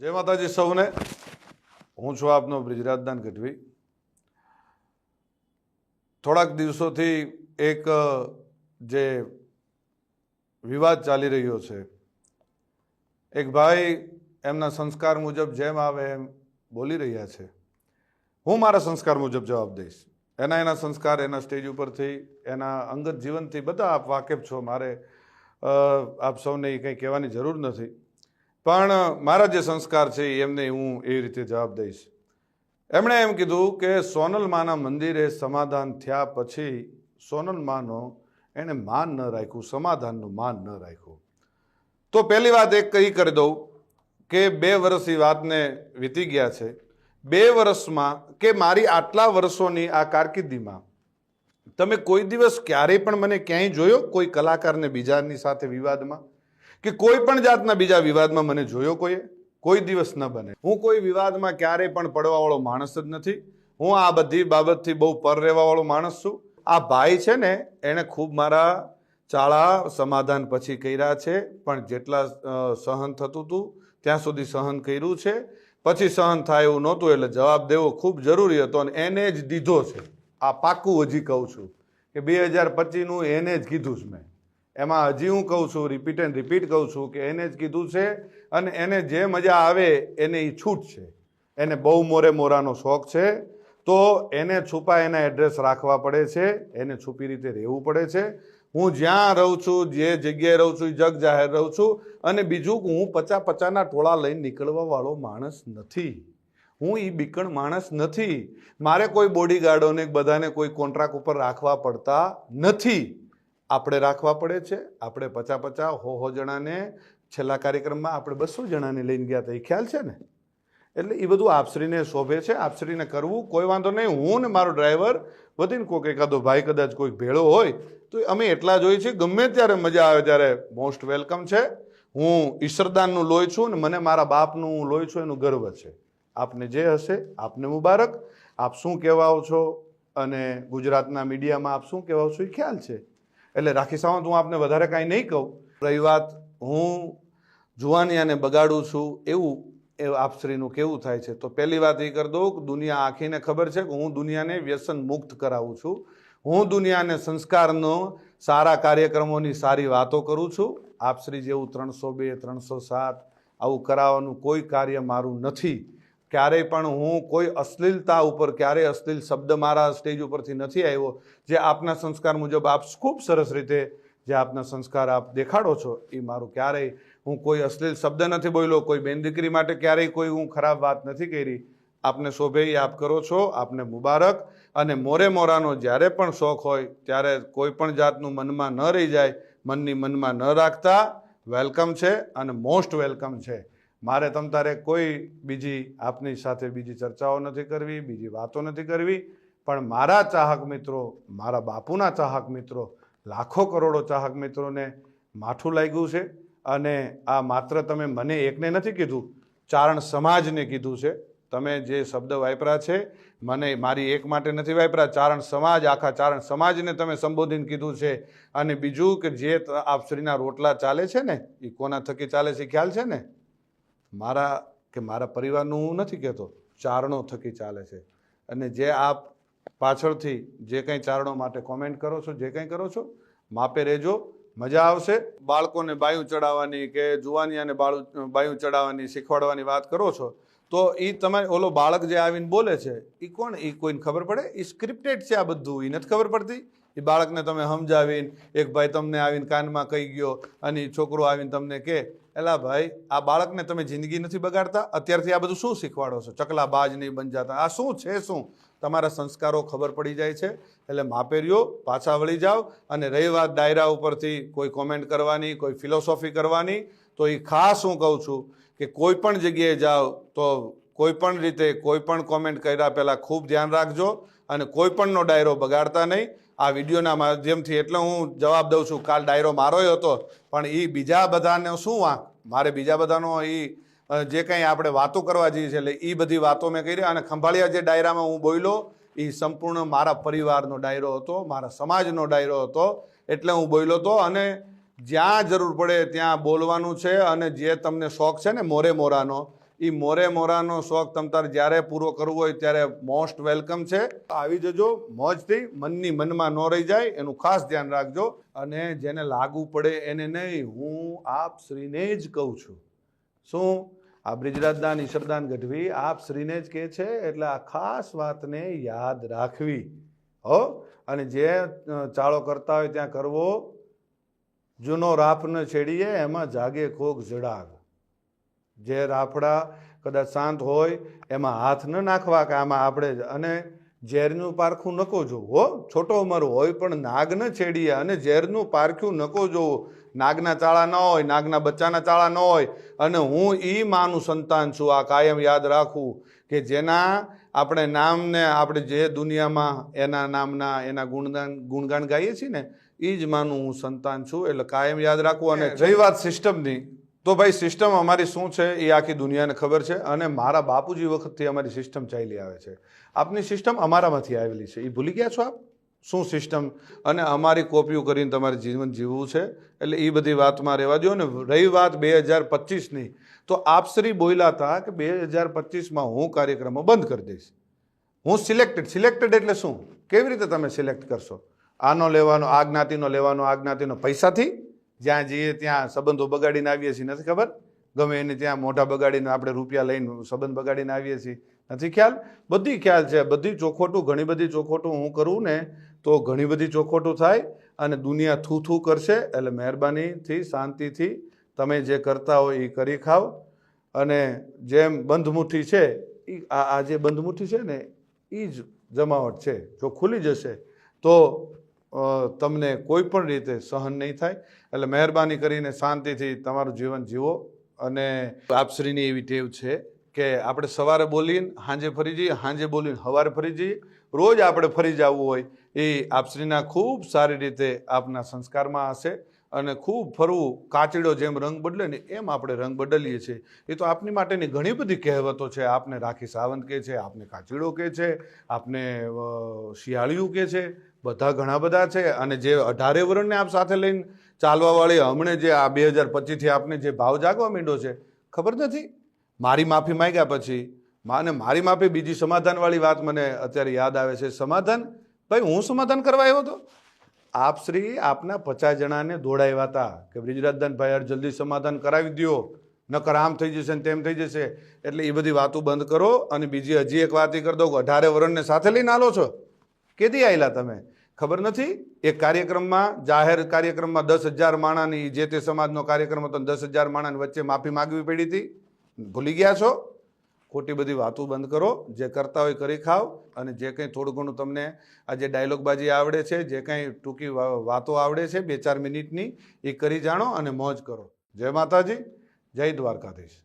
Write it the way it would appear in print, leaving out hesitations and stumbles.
जय माताजी सौने हूँ छुं आपनो ब्रिજરાજદાન ગઢવી। થોડાક દિવસોથી એક જે વિવાદ ચાલી રહ્યો છે, એક ભાઈ એમના સંસ્કાર મુજબ જેમ આવે એમ બોલી રહ્યા છે। હું મારા સંસ્કાર મુજબ જવાબ દઈશ। એના સંસ્કાર એના સ્ટેજ ઉપરથી એના અંગત જીવનથી બધા આપ વાકેફ છો, મારે આપ સૌને કંઈ કહેવાની જરૂર નથી, પણ મારા જે સંસ્કાર છે એમને હું એ રીતે જવાબ દઈશ। એમણે એમ કીધું કે સોનલમાના મંદિરે સમાધાન થયા પછી સોનલમાનો એણે માન ન રાખ્યું, સમાધાનનું માન ન રાખ્યું। તો પહેલી વાત એક કઈ કરી દઉં કે 2 વર્ષ એ વાતને વીતી ગયા છે। 2 વર્ષમાં કે મારી આટલા વર્ષોની આ કારકિર્દીમાં તમે કોઈ દિવસ ક્યારેય પણ મને ક્યાંય જોયો કોઈ કલાકારને બીજાની સાથે વિવાદમાં કે કોઈ પણ જાતના બીજા વિવાદમાં મને જોયો કોઈએ? કોઈ દિવસ ન બને। હું કોઈ વિવાદમાં ક્યારેય પણ પડવાવાળો માણસ જ નથી। હું આ બધી બાબતથી બહુ પર રહેવાવાળો માણસ છું। આ ભાઈ છે ને એણે ખૂબ મારા ચાળા સમાધાન પછી કર્યા છે, પણ જેટલા સહન થતું હતું ત્યાં સુધી સહન કર્યું છે। પછી સહન થાય એવું નહોતું એટલે જવાબ દેવો ખૂબ જરૂરી હતો અને એને જ દીધો છે। આ પાક્કું હજી કહું છું કે 2025નું એને જ કીધું છે મેં। એમાં હજી હું કહું છું, રિપીટ એન્ડ રિપીટ કહું છું કે એને જ કીધું છે અને એને જે મજા આવે એને એ છૂટ છે। એને બહુ મોરે મોરાનો શોખ છે તો એને છુપા એના એડ્રેસ રાખવા પડે છે, એને છુપી રીતે રહેવું પડે છે। હું જ્યાં રહું છું, જે જગ્યાએ રહું છું, જગ જાહેર રહું છું। અને બીજું હું પચાના ટોળા લઈને નીકળવા વાળો માણસ નથી। હું એ બીકણ માણસ નથી। મારે કોઈ બોડીગાર્ડોને બધાને કોઈ કોન્ટ્રાક્ટ ઉપર રાખવા પડતા નથી। આપણે રાખવા પડે છે। આપણે 50 100 જણાને છેલ્લા કાર્યક્રમમાં આપણે 200 જણાને લઈને ગયા હતા, એ ખ્યાલ છે ને? એટલે એ બધું આપશ્રીને શોભે છે, આપશ્રીને કરવું કોઈ વાંધો નહીં। હું ને મારો ડ્રાઈવર વધીને કોઈક એકાદો ભાઈ કદાચ કોઈક ભેળો હોય તો અમે એટલા જ હોઈએ છીએ। ગમે ત્યારે મજા આવે ત્યારે મોસ્ટ વેલકમ છે। હું ઈશ્વરદાનનું લોહી છું ને મને મારા બાપનું લોહી છું એનું ગર્વ છે। આપને જે હશે આપને મુબારક। આપ શું કહેવાઓ છો અને ગુજરાતના મીડિયામાં આપ શું કહેવાઓ છો એ ખ્યાલ છે। એટલે રાખી સાવંત હું આપને વધારે કાંઈ નહીં કહું। રહી વાત હું જુવાનિયાને બગાડું છું એવું એ આપશ્રીનું કેવું થાય છે, તો પહેલી વાત એ કરી દઉં કે દુનિયા આખીને ખબર છે કે હું દુનિયાને વ્યસન મુક્ત કરાવું છું। હું દુનિયાને સંસ્કારનો સારા કાર્યક્રમોની સારી વાતો કરું છું। આપશ્રી જેવું 302 307 આવું કરાવવાનું કોઈ કાર્ય મારું નથી। ક્યારેય પણ હું કોઈ અશ્લીલતા ઉપર ક્યારેય અશ્લીલ શબ્દ મારા સ્ટેજ ઉપરથી નથી આવ્યો। જે આપના સંસ્કાર મુજબ આપ ખૂબ સરસ રીતે જે આપના સંસ્કાર આપ દેખાડો છો એ મારું ક્યારેય હું કોઈ અશ્લીલ શબ્દ નથી બોલ્યો, કોઈ બેન દીકરી માટે ક્યારેય કોઈ હું ખરાબ વાત નથી કરી। આપને શોભે એ આપ કરો છો, આપને મુબારક। અને મોરે મોરાનો જ્યારે પણ શોખ હોય ત્યારે કોઈ પણ જાતનું મનમાં ન રહી જાય, મનમાં ન રાખતા। વેલકમ છે અને મોસ્ટ વેલકમ છે। મારે તમ તારે કોઈ બીજી આપની સાથે બીજી ચર્ચાઓ નથી કરવી, બીજી વાતો નથી કરવી, પણ મારા ચાહક મિત્રો, મારા બાપુના ચાહક મિત્રો, લાખો કરોડો ચાહક મિત્રોને માઠું લાગ્યું છે। અને આ માત્ર તમે મને એકને નથી કીધું, ચારણ સમાજને કીધું છે। તમે જે શબ્દ વાપર્યા છે મને મારી એક માટે નથી વાપર્યા, ચારણ સમાજ, આખા ચારણ સમાજને તમે સંબોધીને કીધું છે। અને બીજું કે જે આપશ્રીના રોટલા ચાલે છે ને એ કોના થકી ચાલે છે ખ્યાલ છે ને? મારા કે મારા પરિવારનું હું નથી કહેતો, ચારણો થકી ચાલે છે। અને જે આપ પાછળથી જે કંઈ ચારણો માટે કોમેન્ટ કરો છો, જે કંઈ કરો છો, માપે રહેજો, મજા આવશે। બાળકોને બાયું ચડાવવાની કે જુવાનિયાને બાયું ચડાવવાની શીખવાડવાની વાત કરો છો તો એ તમે ઓલો બાળક જે આવીને બોલે છે એ કોણ? એ કોઈને ખબર પડે? એ સ્ક્રિપ્ટેડ છે આ બધું, એ નથી ખબર પડતી? એ બાળકને તમે સમજાવીને એક ભાઈ તમને આવીને કાનમાં કહી ગયો અને એ છોકરો આવીને તમને કહે, એલા ભાઈ આ બાળકને તમે જિંદગી નથી બગાડતા? અત્યારથી આ બધું શું શીખવાડો છો? ચકલા બાજ નહીં બન જાતા, આ શું છે? શું તમારા સંસ્કારો ખબર પડી જાય છે। એટલે માપે રહ્યો, પાછા વળી જાઓ। અને રહી વાત ડાયરા ઉપરથી કોઈ કોમેન્ટ કરવાની, કોઈ ફિલોસોફી કરવાની, તો એ ખાસ હું કહું છું કે કોઈ પણ જગ્યાએ જાઓ તો કોઈ પણ રીતે કોઈ પણ કોમેન્ટ કર્યા પહેલાં ખૂબ ધ્યાન રાખજો અને કોઈ પણનો ડાયરો બગાડતા નહીં। આ વિડીયોના માધ્યમથી એટલે હું જવાબ દઉં છું, કાલ ડાયરો મારોય હતો પણ એ બીજા બધાને શું વાંક? મારે બીજા બધાનો એ જે કંઈ આપણે વાતો કરવા જઈએ છીએ એટલે એ બધી વાતો મેં કરી। અને ખંભાળિયા જે ડાયરામાં હું બોલ્યો એ સંપૂર્ણ મારા પરિવારનો ડાયરો હતો, મારા સમાજનો ડાયરો હતો, એટલે હું બોલ્યો હતો। અને જ્યાં જરૂર પડે ત્યાં બોલવાનું છે। અને જે તમને શોખ છે ને મોરે મોરાનો એ મોરે મોરાનો શોખ તમ તારે જ્યારે પૂરો કરવો હોય ત્યારે મોસ્ટ વેલકમ છે. આવી જજો મોજથી, મનની મનમાં ન રહી જાય એનું ખાસ ધ્યાન રાખજો. અને જેને લાગુ પડે એને નહીં, હું આપ શ્રીને જ કહું છું. શું? આ બ્રિજરાજદાન ઈશ્વરદાન ગઢવી આપ શ્રીને જ કહે છે, એટલે આ ખાસ વાતને યાદ રાખવી હો. અને જે ચાળો કરતા હોય ત્યાં કરવો. જૂનો રાફ ન છેડીએ એમાં જાગે કોક જડાગ. જે રાફડા કદાચ શાંત હોય એમાં હાથ ન નાખવા કે આમાં આપણે, અને ઝેરનું પારખું નકો જોવું હો. છોટો ઉંમર હોય પણ નાગ ન છેડીએ, અને ઝેરનું પારખ્યું નકો જોવું. નાગના ચાળા ન હોય, નાગના બચ્ચાના ચાળા ન હોય. અને હું ઈ માનું સંતાન છું, આ કાયમ યાદ રાખવું કે જેના આપણે નામને આપણે જે દુનિયામાં એના નામના એના ગુણગાન ગાઈએ છીએ ને, એ જ માનું હું સંતાન છું. એટલે કાયમ યાદ રાખવું. અને રહી વાત સિસ્ટમની, તો ભાઈ સિસ્ટમ અમારી શું છે એ આખી દુનિયાને ખબર છે. અને મારા બાપુજી વખતથી અમારી સિસ્ટમ ચાલી આવે છે. આપની સિસ્ટમ અમારામાંથી આવેલી છે, એ ભૂલી ગયા છો આપ? શું સિસ્ટમ? અને અમારી કોપીઓ કરીને તમારે જીવન જીવવું છે. એટલે એ બધી વાતમાં રહેવા દો. અને રહી વાત 2025ની, તો આપશ્રી બોલ્યા હતા કે 2025માં હું કાર્યક્રમો બંધ કરી દઈશ. હું સિલેક્ટેડ એટલે શું? કેવી રીતે તમે સિલેક્ટ કરશો? આનો લેવાનો, આ જ્ઞાતિનો લેવાનો, આ જ્ઞાતિનો પૈસાથી? જ્યાં જઈએ ત્યાં સંબંધો બગાડીને આવીએ છીએ, નથી ખબર? ગમે એને ત્યાં મોઢા બગાડીને આપણે રૂપિયા લઈને સંબંધ બગાડીને આવીએ છીએ, નથી ખ્યાલ? બધી ખ્યાલ છે. બધી ચોખોટું, ઘણી બધી ચોખોટું હું કરું ને તો ઘણી બધી ચોખોટું થાય અને દુનિયા થૂ કરશે. એટલે મહેરબાનીથી શાંતિથી તમે જે કરતા હોય એ કરી ખાવ. અને જેમ બંધમુઠ્ઠી છે, આ જે બંધમુઠ્ઠી છે ને એ જ જમાવટ છે. જો ખુલી જશે તો તમને કોઈ પણ રીતે સહન નહીં થાય. એટલે મહેરબાની કરીને શાંતિથી તમારું જીવન જીવો. અને આપશ્રીની એવી ટેવ છે કે આપણે સવારે બોલીને સાંજે ફરી જઈએ, સાંજે બોલીને સવારે ફરી જઈએ. રોજ આપણે ફરી જવું હોય એ આપશ્રીના ખૂબ સારી રીતે આપના સંસ્કારમાં હશે. અને ખૂબ ફરવું, કાચીડો જેમ રંગ બદલે ને એમ આપણે રંગ બદલીએ છીએ. એ તો આપની માટેની ઘણી બધી કહેવતો છે. આપને રાખી સાવંત કહે છે, આપને કાચીડો કહે છે, આપને શિયાળિયું કહે છે, બધા ઘણા બધા છે. અને જે 18 વર્ષને આપ સાથે લઈને ચાલવાવાળી હમણે જે આ 2025થી આપને જે ભાવ જાગવા માંડ્યો છે, ખબર નથી? મારી માફી માંગ્યા પછી માને મારી માફી, બીજી સમાધાનવાળી વાત મને અત્યારે યાદ આવે છે. સમાધાન? ભાઈ હું સમાધાન કરવા આવ્યો હતો? આપ શ્રી આપના 50 જણાને દોડાવ્યા હતા કે બ્રિજરાજદાનભાઈ યાર જલ્દી સમાધાન કરાવી દો, નકર આમ થઈ જશે ને તેમ થઈ જશે. એટલે એ બધી વાતો બંધ કરો. અને બીજી હજી એક વાત કરી દઉં, 18 વર્ષને સાથે લઈને આલો છો. કેદી આવેલા તમે? ખબર નથી? એક કાર્યક્રમમાં, જાહેર કાર્યક્રમમાં 10,000 માણાની, જે તે સમાજનો કાર્યક્રમ હતો, 10,000 માણાની વચ્ચે માફી માગવી પડી હતી. ભૂલી ગયા છો? ખોટી બધી વાતો બંધ કરો. જે કરતા હોય કરી ખાવ. અને જે કંઈ થોડું ઘણું તમને આ જે ડાયલોગબાજી આવડે છે, જે કંઈ ટૂંકી વાતો આવડે છે 2-4 મિનિટની, એ કરી જાણો અને મોજ કરો. જય માતાજી, જય દ્વારકાધીશ.